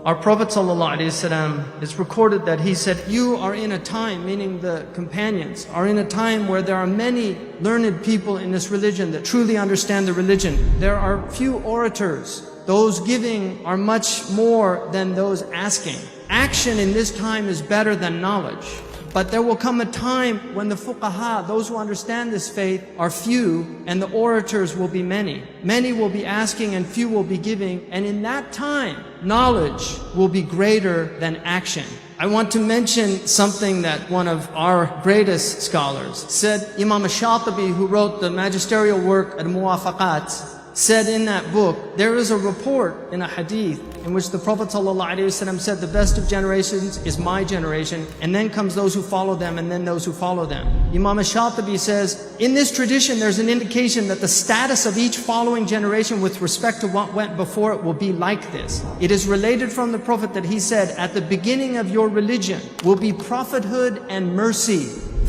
Our Prophet ﷺ, it's recorded that he said, you are in a time, meaning the companions, are in a time where there are many learned people in this religion that truly understand the religion. There are few orators. Those giving are much more than those asking. Action in this time is better than knowledge. But there will come a time when the fuqaha, those who understand this faith, are few and the orators will be many. Many will be asking and few will be giving. And in that time, knowledge will be greater than action. I want to mention something that one of our greatest scholars said. Imam Shatibi, who wrote the magisterial work Al-Muwafaqat, said in that book, there is a report in a hadith in which the Prophet ﷺ said, the best of generations is my generation, and then comes those who follow them, and then those who follow them. Imam Shatibi says, in this tradition there's an indication that the status of each following generation with respect to what went before it will be like this. It is related from the Prophet that he said, at the beginning of your religion will be prophethood and mercy,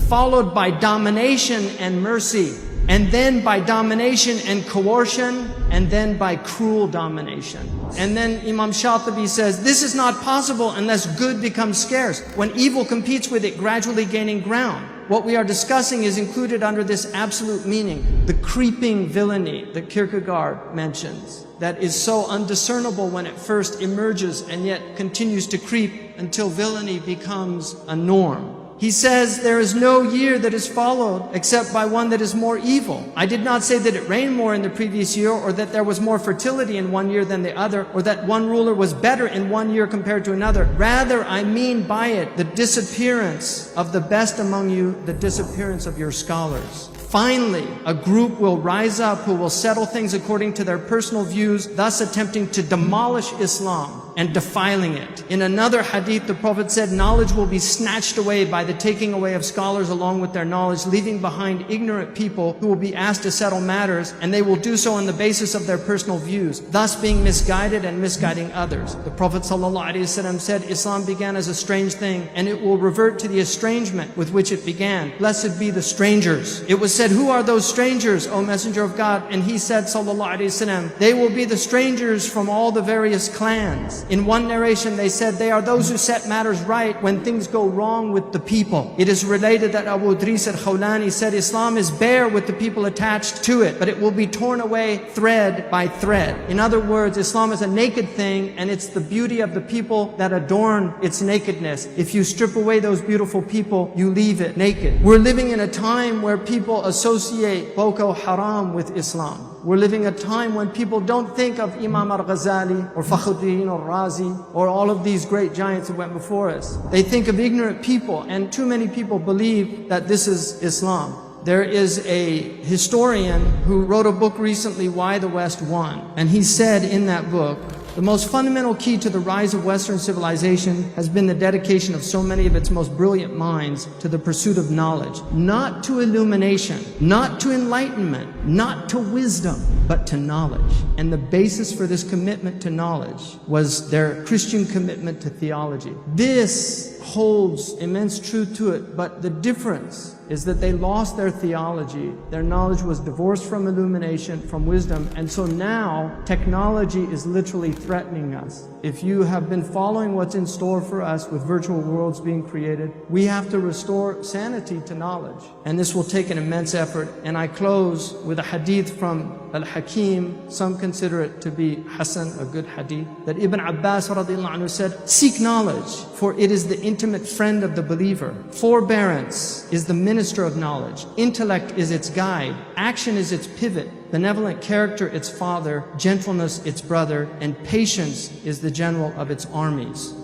followed by domination and mercy, and then by domination and coercion, and then by cruel domination. And then Imam Shatibi says, this is not possible unless good becomes scarce, when evil competes with it, gradually gaining ground. What we are discussing is included under this absolute meaning, the creeping villainy that Kierkegaard mentions, that is so undiscernible when it first emerges and yet continues to creep until villainy becomes a norm. He says, there is no year that is followed except by one that is more evil. I did not say that it rained more in the previous year, or that there was more fertility in one year than the other, or that one ruler was better in one year compared to another. Rather, I mean by it the disappearance of the best among you, the disappearance of your scholars. Finally, a group will rise up who will settle things according to their personal views, thus attempting to demolish Islam and defiling it. In another hadith, the Prophet said, knowledge will be snatched away by the taking away of scholars along with their knowledge, leaving behind ignorant people who will be asked to settle matters, and they will do so on the basis of their personal views, thus being misguided and misguiding others. The Prophet ﷺ said, Islam began as a strange thing, and it will revert to the estrangement with which it began. Blessed be the strangers. It was said, who are those strangers, O Messenger of God? And he said, ﷺ, they will be the strangers from all the various clans. In one narration they said, they are those who set matters right when things go wrong with the people. It is related that Abu Idris al-Khawlani said, Islam is bare with the people attached to it, but it will be torn away thread by thread. In other words, Islam is a naked thing, and it's the beauty of the people that adorn its nakedness. If you strip away those beautiful people, you leave it naked. We're living in a time where people associate Boko Haram with Islam. We're living a time when people don't think of Imam al-Ghazali or Fakhruddin al-Razi or all of these great giants that went before us. They think of ignorant people, and too many people believe that this is Islam. There is a historian who wrote a book recently, Why the West Won. And he said in that book, the most fundamental key to the rise of Western civilization has been the dedication of so many of its most brilliant minds to the pursuit of knowledge. Not to illumination, not to enlightenment, not to wisdom, but to knowledge. And the basis for this commitment to knowledge was their Christian commitment to theology. This holds immense truth to it, but the difference is that they lost their theology. Their knowledge was divorced from illumination, from wisdom, and so now technology is literally threatening us. If you have been following what's in store for us with virtual worlds being created, we have to restore sanity to knowledge. And this will take an immense effort. And I close with a hadith from Al-Hakim. Some consider it to be Hasan, a good hadith, that Ibn Abbas radiallahu anhu said, seek knowledge, for it is the intimate friend of the believer. Forbearance is the minister of knowledge. Intellect is its guide. Action is its pivot. Benevolent character its father. Gentleness its brother. And patience is the general of its armies.